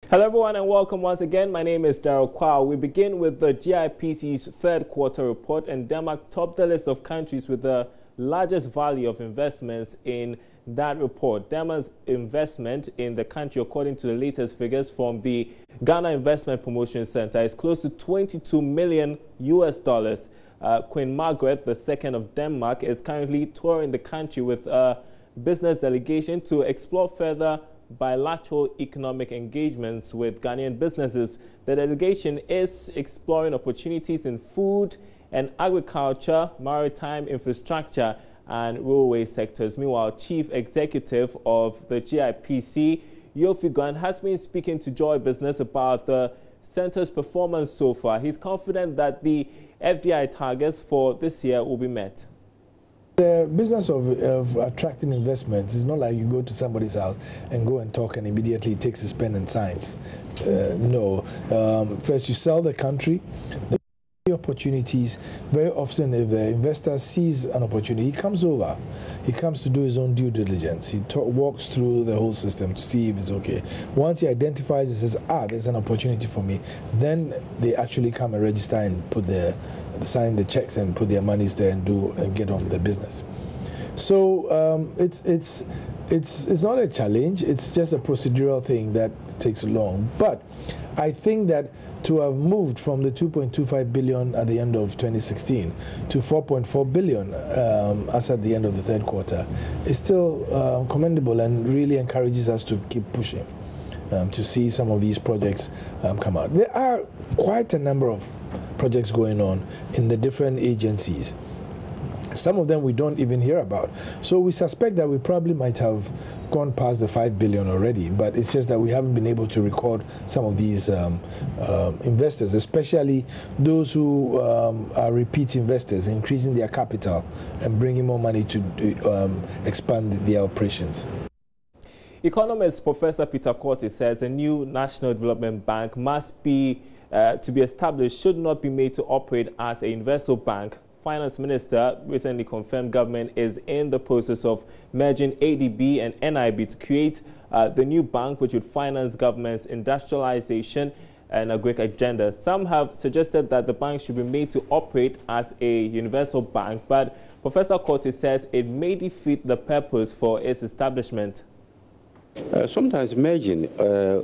Hello everyone and welcome once again. My name is Daryl Kwao. We begin with the GIPC's third quarter report, and Denmark topped the list of countries with the largest value of investments in that report. Denmark's investment in the country, according to the latest figures from the Ghana Investment Promotion Center, is close to $22 million. Queen Margaret II of Denmark is currently touring the country with a business delegation to explore further bilateral economic engagements with Ghanaian businesses. The delegation is exploring opportunities in food and agriculture, maritime infrastructure, and railway sectors. Meanwhile, Chief Executive of the GIPC, Yofi Guan, has been speaking to Joy Business about the center's performance so far. He's confident that the FDI targets for this year will be met. The business of attracting investments is not like you go to somebody's house and go and talk and immediately it takes his pen and signs. No. First you sell the country. The opportunities, very often if the investor sees an opportunity, he comes over. He comes to do his own due diligence. He walks through the whole system to see if it's okay. Once he identifies, he says, there's an opportunity for me. Then they actually come and register and sign the checks and put their monies there and get on with the business. So it's not a challenge. It's just a procedural thing that takes long. But I think that to have moved from the 2.25 billion at the end of 2016 to 4.4 billion as at the end of the third quarter is still commendable and really encourages us to keep pushing to see some of these projects come out. There are quite a number of projects going on in the different agencies. Some of them we don't even hear about. So we suspect that we probably might have gone past the 5 billion already, but it's just that we haven't been able to record some of these investors, especially those who are repeat investors, increasing their capital and bringing more money to expand their operations. Economist Professor Peter Corty says a new National Development Bank must be to be established should not be made to operate as a universal bank. Finance Minister recently confirmed government is in the process of merging ADB and NIB to create the new bank, which would finance government's industrialization and agri agenda. Some have suggested that the bank should be made to operate as a universal bank, but Professor Corty says it may defeat the purpose for its establishment. Sometimes merging,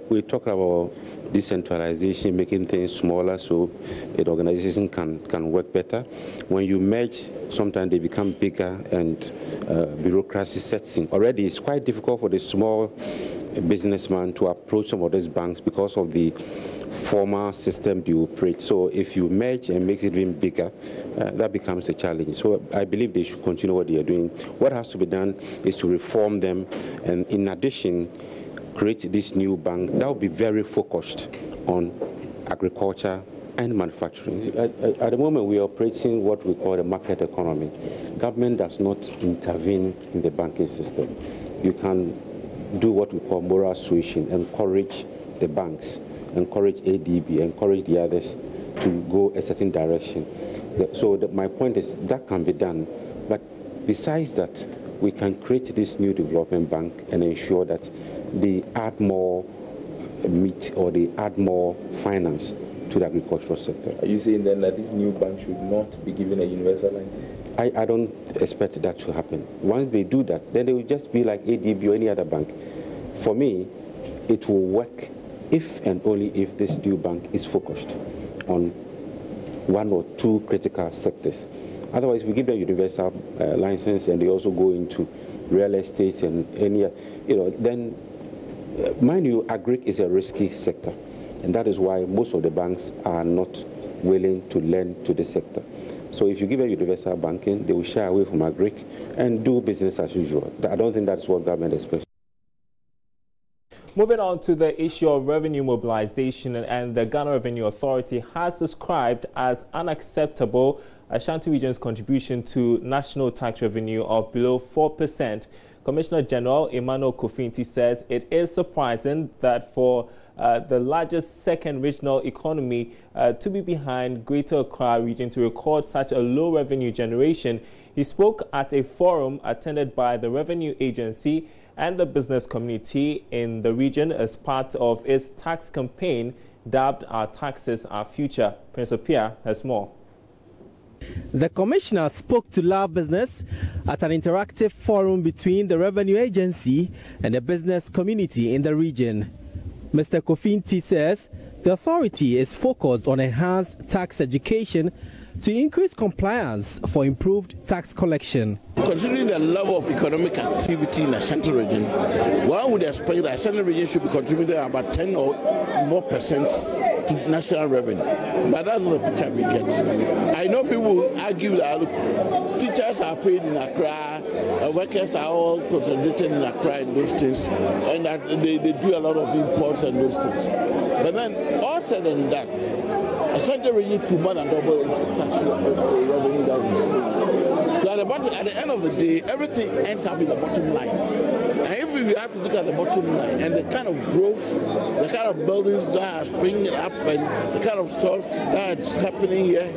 we talk about decentralization, making things smaller so the organization can work better. When you merge, sometimes they become bigger and bureaucracy sets in. Already it's quite difficult for the small businessman to approach some of these banks because of the formal system they operate. So if you merge and make it even bigger, that becomes a challenge. So I believe they should continue what they are doing. What has to be done is to reform them, and in addition, create this new bank that will be very focused on agriculture and manufacturing. At the moment, we are operating what we call a market economy. Government does not intervene in the banking system. You can do what we call moral suasion, encourage the banks, encourage ADB, encourage the others to go a certain direction. So my point is that can be done. But besides that, we can create this new development bank and ensure that they add more meat or they add more finance to the agricultural sector. Are you saying then that this new bank should not be given a universal license? I don't expect that to happen. Once they do that, then they will just be like ADB or any other bank. For me, it will work if and only if this new bank is focused on one or two critical sectors. Otherwise, we give them a universal license and they also go into real estate and any, then, mind you, agri is a risky sector. And that is why most of the banks are not willing to lend to the sector. So if you give a universal banking, they will shy away from agri and do business as usual. I don't think that's what government expects. Moving on to the issue of revenue mobilization, and the Ghana Revenue Authority has described as unacceptable Ashanti Region's contribution to national tax revenue of below 4%. Commissioner General Emmanuel Kofinti says it is surprising that for the largest second regional economy to be behind Greater Accra region to record such a low revenue generation. He spoke at a forum attended by the Revenue Agency and the business community in the region as part of its tax campaign dubbed Our Taxes, Our Future. Prince Apia has more. The commissioner spoke to Love Business at an interactive forum between the Revenue Agency and the business community in the region. Mr. Kofinti says the authority is focused on enhanced tax education to increase compliance for improved tax collection. Considering the level of economic activity in the central region, one would expect that the central region should be contributing about 10 or more percent to national revenue. But that's not the picture we get. I know people argue that teachers are paid in Accra, workers are all consolidated in Accra and those things, and that they do a lot of imports and those things. But then, all said and done, a central region could more than double its tax revenue that we spend. So at the end of the day, everything ends up in the bottom line. And if we have to look at the bottom line and the kind of growth, the kind of buildings that are springing up and the kind of stuff that's happening here,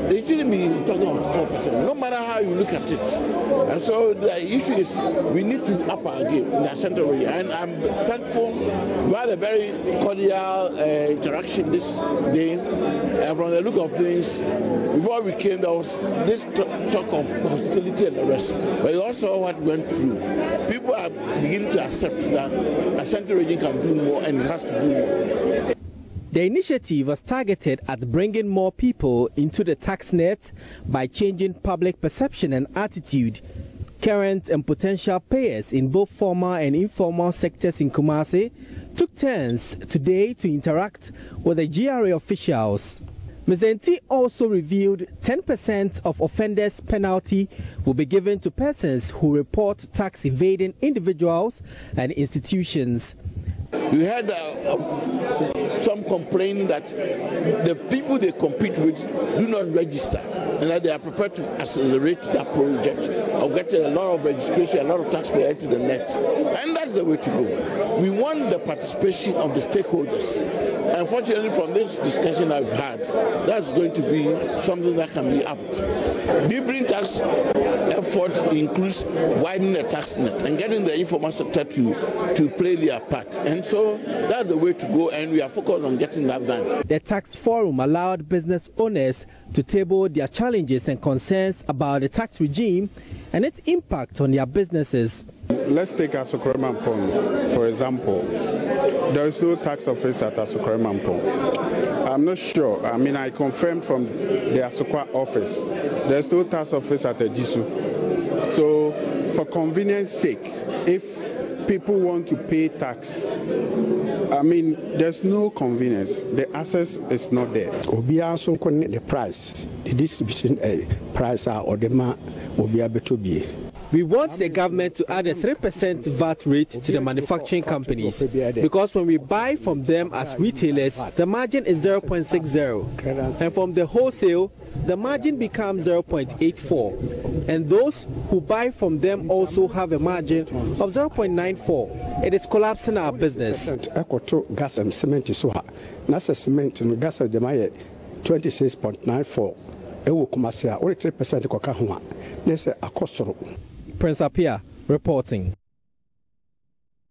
they shouldn't be talking about 4%, no matter how you look at it. And so the issue is we need to up our game in the central region. And I'm thankful we had a very cordial interaction this day. And from the look of things, before we came, there was this talk of hostility and the rest. But you also saw what went through. People are beginning to accept that a central region can do more and it has to do more. The initiative was targeted at bringing more people into the tax net by changing public perception and attitude. Current and potential payers in both formal and informal sectors in Kumasi took turns today to interact with the GRA officials. Ms. Enti also revealed 10% of offenders' penalty will be given to persons who report tax evading individuals and institutions. We had some complaining that the people they compete with do not register and that they are prepared to accelerate that project of getting a lot of registration, a lot of taxpayers to the net. And that's the way to go. We want the participation of the stakeholders. Unfortunately, from this discussion I've had, that's going to be something that can be upped. Deepening tax effort includes widening the tax net and getting the informal sector to play their part. And so that's the way to go, and we are focused on getting that done. The tax forum allowed business owners to table their challenges and concerns about the tax regime and its impact on their businesses. Let's take Asukre-Mampong, for example. There is no tax office at Asukre-Mampong. I'm not sure. I mean, I confirmed from the Asukwa office. There's no tax office at Ejisu. So, for convenience sake, if people want to pay tax, I mean, there's no convenience. The access is not there. The price, the distribution price or the will be able to be. We want the government to add a 3% VAT rate to the manufacturing companies, because when we buy from them as retailers, the margin is 0.60, and from the wholesale, the margin becomes 0.84, and those who buy from them also have a margin of 0.94. It is collapsing our business. Gas and cement is so high. Nasa cement and gas of the 26.94. It will come as only 3% of Kokahua. There's a cost. Prince Apia reporting.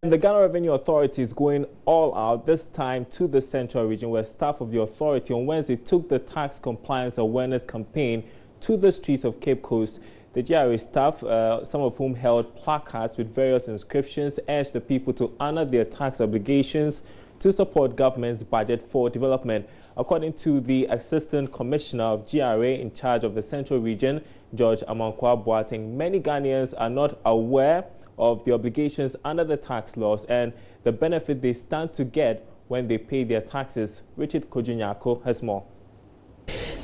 The Ghana Revenue Authority is going all out, this time to the central region, where staff of the authority on Wednesday took the tax compliance awareness campaign to the streets of Cape Coast. The GRA staff, some of whom held placards with various inscriptions, urged the people to honor their tax obligations to support government's budget for development. According to the Assistant Commissioner of GRA in charge of the Central Region, George Amankwa Boateng, many Ghanaians are not aware of the obligations under the tax laws and the benefit they stand to get when they pay their taxes. Richard Kojunyako has more.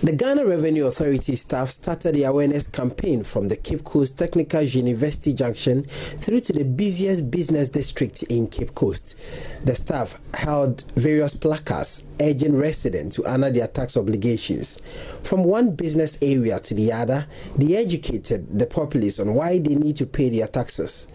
The Ghana Revenue Authority staff started the awareness campaign from the Cape Coast Technical University Junction through to the busiest business district in Cape Coast. The staff held various placards urging residents to honor their tax obligations. From one business area to the other, they educated the populace on why they need to pay their taxes.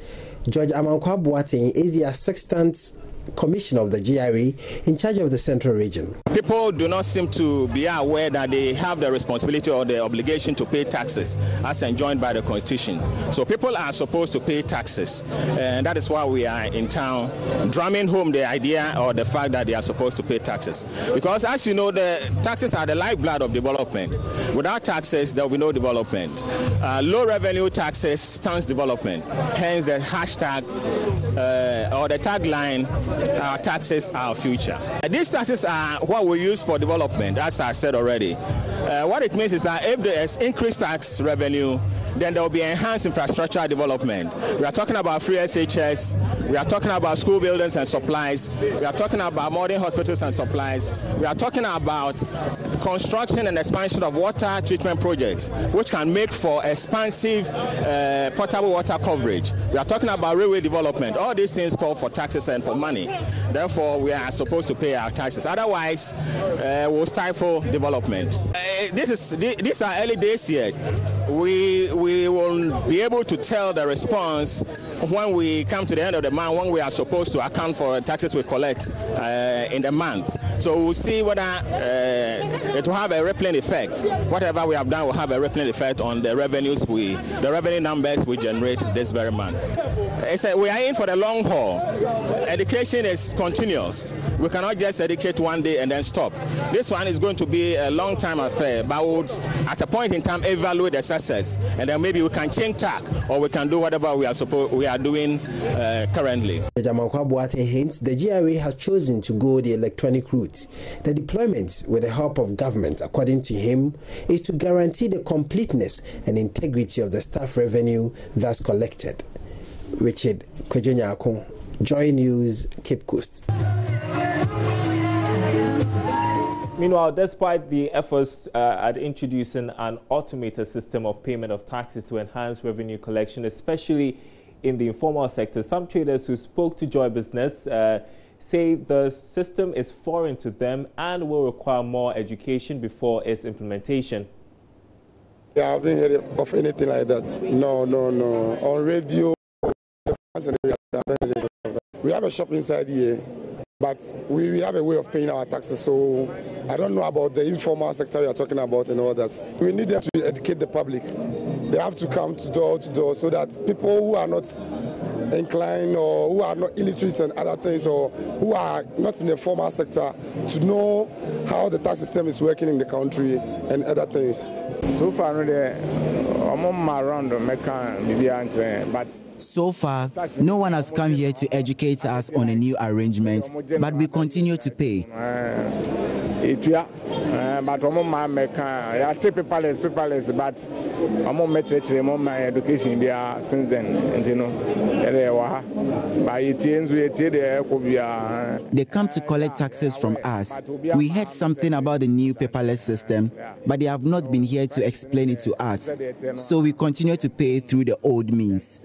George Amankwa Boateng is the Assistant Commissioner of the GRA in charge of the Central Region. People do not seem to be aware that they have the responsibility or the obligation to pay taxes as enjoined by the Constitution. So people are supposed to pay taxes, and that is why we are in town drumming home the idea or the fact that they are supposed to pay taxes. Because as you know, the taxes are the lifeblood of development. Without taxes, there will be no development. Low revenue taxes stunts development. Hence the hashtag or the tagline, our taxes, our future. These taxes are what we use for development, as I said already. What it means is that if there is increased tax revenue, then there will be enhanced infrastructure development. We are talking about free SHS, we are talking about school buildings and supplies, we are talking about modern hospitals and supplies, we are talking about construction and expansion of water treatment projects, which can make for expansive potable water coverage. We are talking about railway development. All these things call for taxes and for money. Therefore, we are supposed to pay our taxes. Otherwise, we'll stifle development. These are early days yet. We will be able to tell the response when we come to the end of the month, when we are supposed to account for taxes we collect in the month. So we'll see whether it will have a rippling effect. Whatever we have done will have a rippling effect on the revenues the revenue numbers we generate this very month. We are in for the long haul. Education is continuous. We cannot just educate one day and then stop. This one is going to be a long time affair, but we would, at a point in time, evaluate the success, and then maybe we can change tack, or we can do whatever we are doing currently. Jamankwa hints the GRA has chosen to go the electronic route. The deployment, with the help of government, according to him, is to guarantee the completeness and integrity of the staff revenue thus collected. Richard Kwejonyako, JoyNews, Cape Coast. Meanwhile, despite the efforts at introducing an automated system of payment of taxes to enhance revenue collection, especially in the informal sector, some traders who spoke to Joy Business say the system is foreign to them and will require more education before its implementation. Yeah, I haven't heard of anything like that. No. On radio, we have a shop inside here, but we have a way of paying our taxes, so I don't know about the informal sector you are talking about and all that. We need them to educate the public. They have to come door to door so that people who are not inclined or who are not illiterate and other things, or who are not in the formal sector, to know how the tax system is working in the country and other things. So far, no one has come here to educate us on a new arrangement, but we continue to pay. But paperless, but I'm on my education there since then, you know. They come to collect taxes from us. We heard something about the new paperless system, but they have not been here to explain it to us. So we continue to pay through the old means.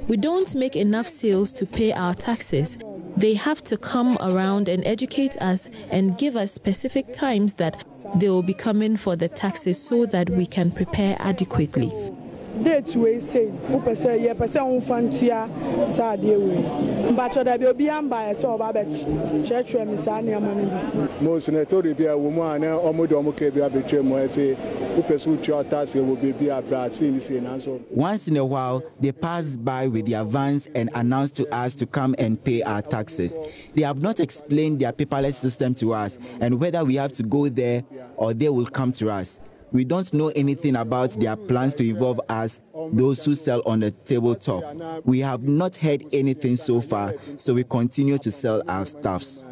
We don't make enough sales to pay our taxes. They have to come around and educate us and give us specific times that they will be coming for the taxes so that we can prepare adequately. Date we say, ye person fantia but there will be by so church most notori be a woman once in a while, they pass by with their vans and announce to us to come and pay our taxes. They have not explained their paperless system to us and whether we have to go there or they will come to us. We don't know anything about their plans to involve us, those who sell on the tabletop. We have not heard anything so far, so we continue to sell our stuffs.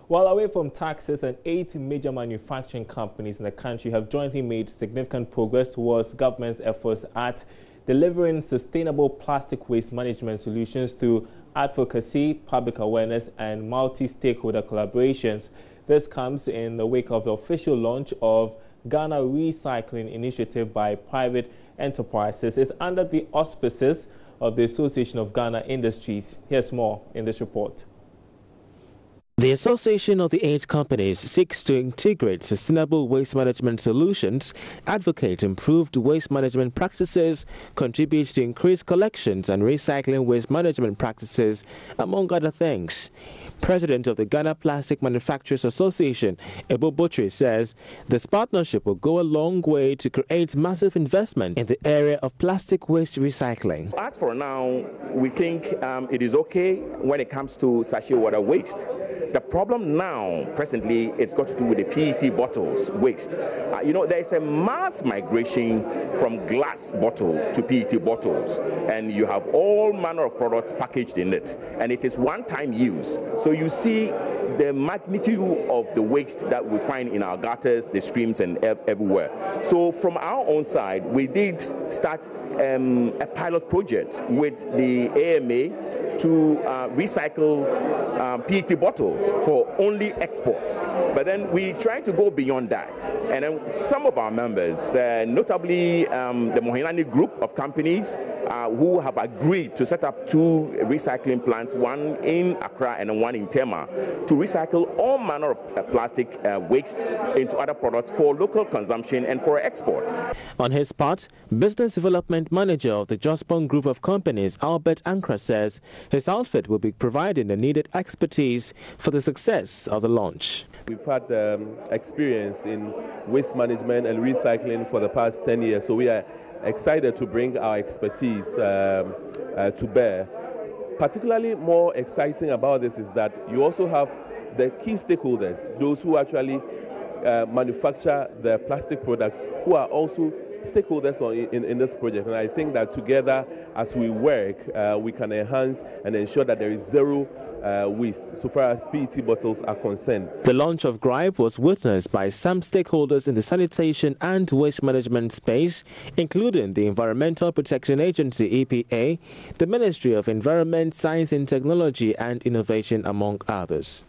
While away from taxes, and 8 major manufacturing companies in the country have jointly made significant progress towards government's efforts at delivering sustainable plastic waste management solutions through advocacy, public awareness, and multi-stakeholder collaborations. This comes in the wake of the official launch of Ghana Recycling Initiative by Private Enterprises is under the auspices of the Association of Ghana Industries. Here's more in this report. The Association of the 8 companies seeks to integrate sustainable waste management solutions, advocate improved waste management practices, contribute to increased collections and recycling waste management practices, among other things. President of the Ghana Plastic Manufacturers Association, Ebo Botri, says this partnership will go a long way to create massive investment in the area of plastic waste recycling. As for now, we think it is okay when it comes to sachet water waste. The problem now, presently, it's got to do with the PET bottles waste. There is a mass migration from glass bottle to PET bottles, and you have all manner of products packaged in it, and it is one-time use. So you see the magnitude of the waste that we find in our gutters, the streams, and everywhere. So from our own side, we did start a pilot project with the AMA to recycle PET bottles for only export. But then we try to go beyond that. And then some of our members, notably the Mohinani group of companies who have agreed to set up 2 recycling plants, one in Accra and one in Tema, to recycle all manner of plastic waste into other products for local consumption and for export. On his part, Business Development Manager of the Jospong Group of Companies, Albert Ankra, says his outfit will be providing the needed expertise for the success of the launch. We've had experience in waste management and recycling for the past 10 years, so we are excited to bring our expertise to bear. Particularly more exciting about this is that you also have the key stakeholders, those who actually manufacture the plastic products, who are also stakeholders in this project. And I think that together, as we work, we can enhance and ensure that there is zero waste so far as PET bottles are concerned. The launch of GRIPE was witnessed by some stakeholders in the sanitation and waste management space, including the Environmental Protection Agency, EPA, the Ministry of Environment, Science and Technology and Innovation, among others.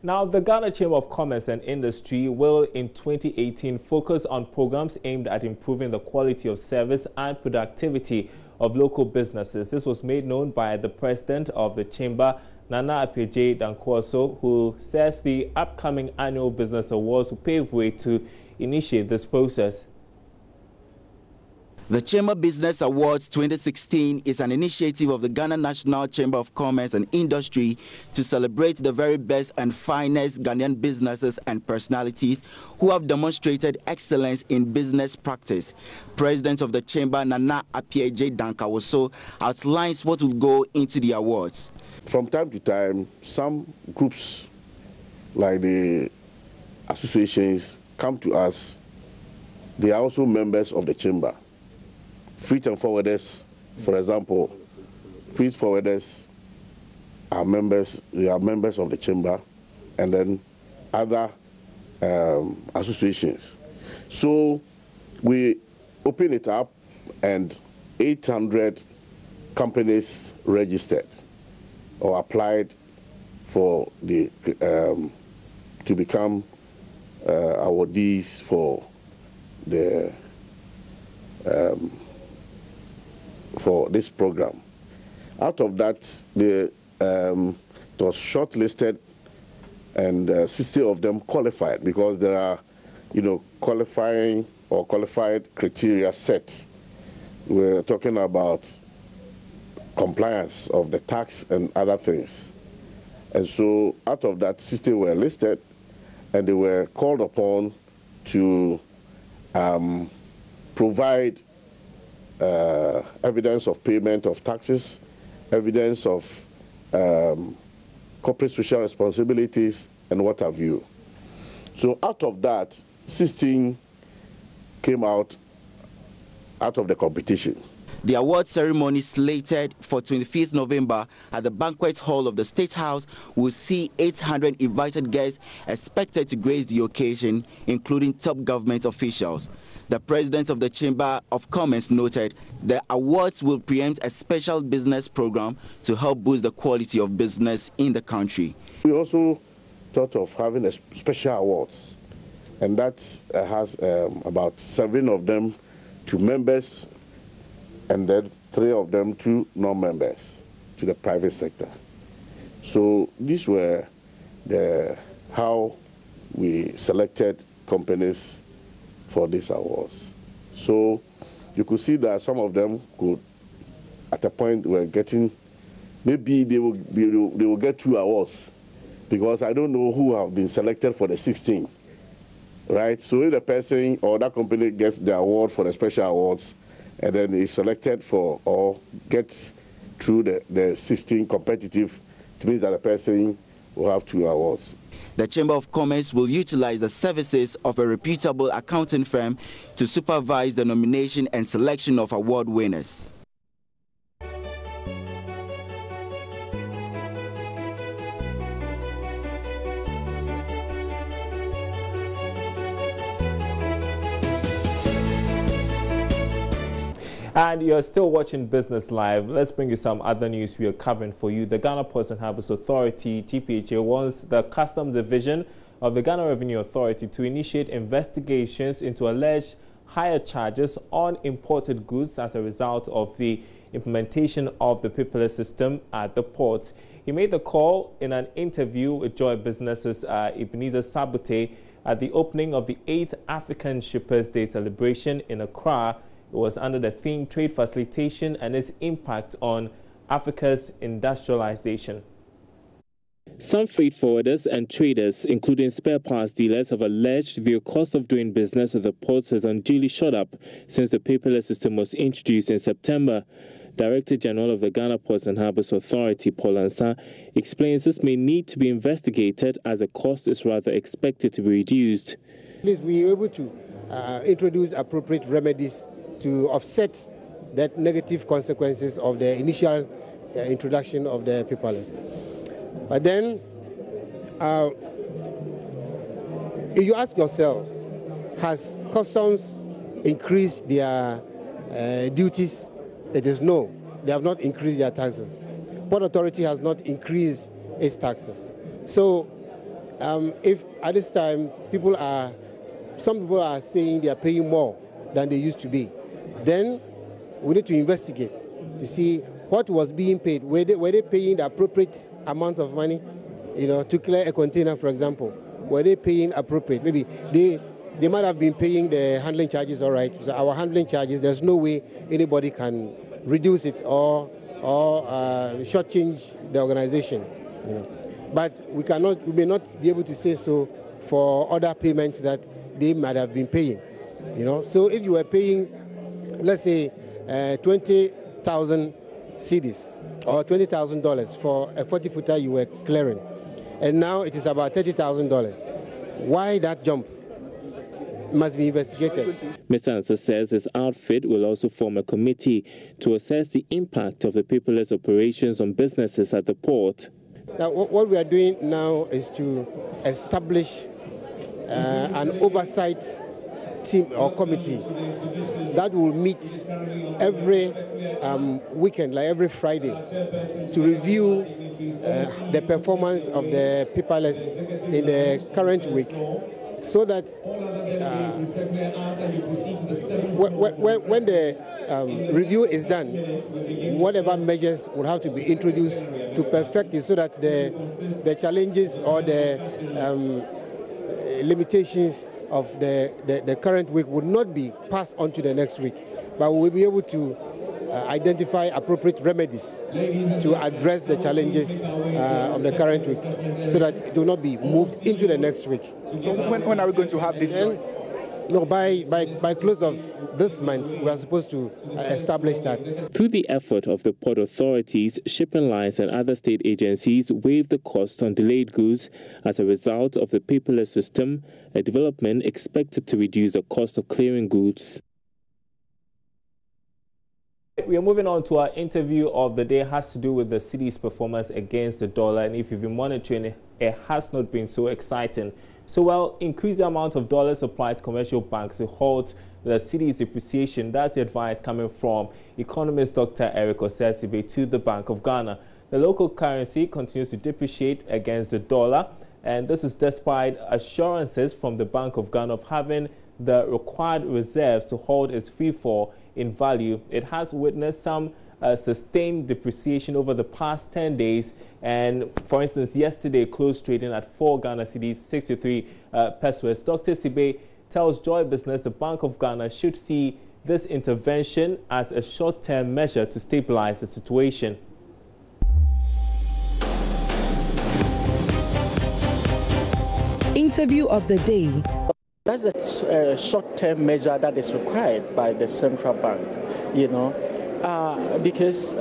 Now, the Ghana Chamber of Commerce and Industry will in 2018 focus on programs aimed at improving the quality of service and productivity of local businesses. This was made known by the president of the chamber, Nana Appiagyei Dankwaso, who says the upcoming annual business awards will pave way to initiate this process. The Chamber Business Awards 2016 is an initiative of the Ghana National Chamber of Commerce and Industry to celebrate the very best and finest Ghanaian businesses and personalities who have demonstrated excellence in business practice. President of the Chamber, Nana Appiagyei Dankwaso, outlines what will go into the awards. From time to time, some groups like the associations come to us. They are also members of the Chamber. Freight and forwarders, for example, freight forwarders are members, they are members of the chamber, and then other associations. So we open it up, and 800 companies registered or applied for the to become awardees for the for this program. Out of that, it was shortlisted, and 60 of them qualified because there are, qualifying or qualified criteria set. We're talking about compliance of the tax and other things. And so out of that, 60 were listed, and they were called upon to provide evidence of payment of taxes, evidence of corporate social responsibilities, and what have you. So out of that, 16 came out of the competition. The award ceremony, slated for 25th November at the banquet hall of the State House, will see 800 invited guests expected to grace the occasion, including top government officials. The president of the Chamber of Commerce noted the awards will preempt a special business program to help boost the quality of business in the country. We also thought of having a special awards and that has about 7 of them to members, and then 3 of them to non-members, to the private sector. So these were how we selected companies for these awards. So you could see that some of them could, at a point, were getting, maybe they will get 2 awards, because I don't know who have been selected for the 16, right? So if the person or that company gets the award for the special awards, and then is selected for or gets through the 16 competitive, it means that the person will have 2 awards. The Chamber of Commerce will utilize the services of a reputable accounting firm to supervise the nomination and selection of award winners. And you're still watching Business Live. Let's bring you some other news we are covering for you. The Ghana Ports and Harbours Authority, GPHA, wants the Customs Division of the Ghana Revenue Authority to initiate investigations into alleged higher charges on imported goods as a result of the implementation of the paperless system at the ports. He made the call in an interview with Joy Business's Ebenezer Sabote at the opening of the 8th African Shippers Day celebration in Accra. It was under the theme Trade Facilitation and its Impact on Africa's Industrialization. Some freight forwarders and traders, including spare parts dealers, have alleged the cost of doing business at the ports has unduly shot up since the paperless system was introduced in September. Director General of the Ghana Ports and Harbours Authority, Paul Ansa, explains this may need to be investigated as the cost is rather expected to be reduced. Please, we are able to introduce appropriate remedies to offset that negative consequences of the initial introduction of the paperless. But then, if you ask yourselves, has customs increased their duties? It is no. They have not increased their taxes. Port Authority has not increased its taxes. So, if at this time some people are saying they are paying more than they used to be, then we need to investigate to see what was being paid. Were they paying the appropriate amount of money, to clear a container, for example? Were they paying appropriate? Maybe they might have been paying the handling charges, all right. So our handling charges, there's no way anybody can reduce it or shortchange the organization, But we may not be able to say so for other payments that they might have been paying, So if you were paying, let's say, 20,000 cedis or $20,000 for a 40-footer you were clearing, and now it is about $30,000. Why that jump? Must be investigated. Mr. Ansa says his outfit will also form a committee to assess the impact of the paperless operations on businesses at the port. Now, what we are doing now is to establish an oversight team or committee that will meet every weekend, like every Friday, to review the performance of the paperless in the current week, so that when the review is done, whatever measures will have to be introduced to perfect it, so that the challenges or the limitations of the current week would not be passed on to the next week, but we'll be able to identify appropriate remedies to address the challenges of the current week, so that it will not be moved into the next week. So when are we going to have this done? No, by close of this month, we are supposed to establish that. Through the effort of the port authorities, shipping lines and other state agencies waived the cost on delayed goods as a result of the paperless system, a development expected to reduce the cost of clearing goods. We are moving on to our interview of the day. It has to do with the city's performance against the dollar, and if you've been monitoring it, it has not been so exciting. So, well, increase the amount of dollars supplied to commercial banks to halt the city's depreciation. That's the advice coming from economist Dr. Eric Osesibe to the Bank of Ghana. The local currency continues to depreciate against the dollar. And this is despite assurances from the Bank of Ghana of having the required reserves to hold its free fall in value. It has witnessed some sustained depreciation over the past 10 days. And for instance, yesterday closed trading at 4 Ghana cedis 63 pesos. Dr. Sibe tells Joy Business the Bank of Ghana should see this intervention as a short-term measure to stabilize the situation. Interview of the day. That's a short-term measure that is required by the central bank, you know, because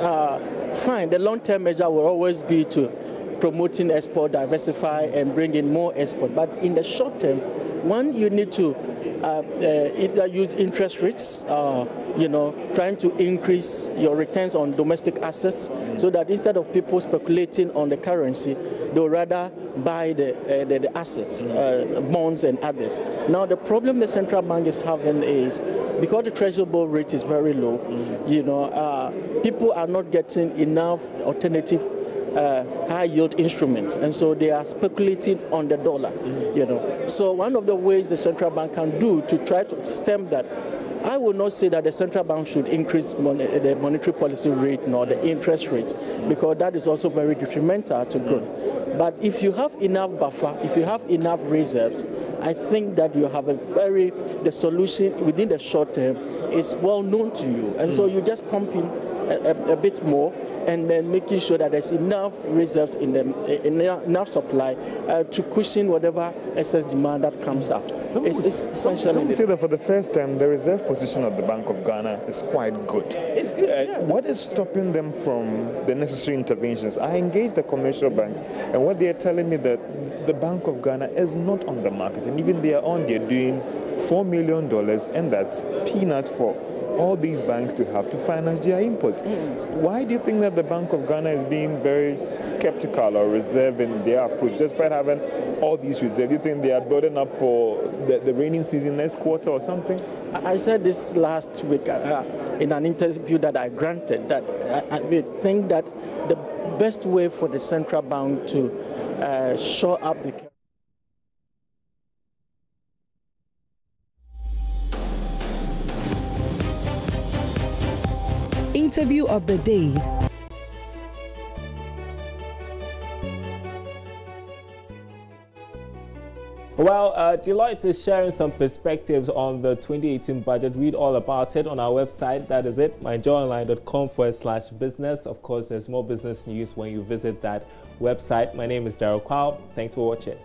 fine, the long-term measure will always be to promoting export, diversify, and bring in more export. But in the short term, one, you need to either use interest rates, you know, trying to increase your returns on domestic assets, so that instead of people speculating on the currency, they'll rather buy the assets, bonds and others. Now, the problem the central bank is having is because the treasury bill rate is very low, you know, people are not getting enough alternative high yield instruments, and so they are speculating on the dollar, you know. So one of the ways the central bank can do to try to stem that, I will not say that the central bank should increase the monetary policy rate nor the interest rates, because that is also very detrimental to growth. But if you have enough buffer, if you have enough reserves, I think that you have the solution within the short term is well known to you, and so you just pump in a bit more, and then making sure that there's enough reserves in them, enough supply to cushion whatever excess demand that comes up. It's essentially. Some say that for the first time, the reserve position of the Bank of Ghana is quite good. It's good. Yeah. What is stopping them from the necessary interventions? I engaged the commercial banks, and what they are telling me that the Bank of Ghana is not on the market, and even they are on, they're doing $4 million, and that's peanuts for all these banks to have to finance their imports. Why do you think that the Bank of Ghana is being very skeptical or reserved in their approach, despite having all these reserves? Do you think they are building up for the rainy season next quarter or something? I said this last week in an interview that I granted, that I think that the best way for the central bank to shore up the Interview of the day. Well, Deloitte is sharing some perspectives on the 2018 budget. Read all about it on our website. That is it, myjoyonline.com/business. Of course, there's more business news when you visit that website. My name is Daryl Kwao. Thanks for watching.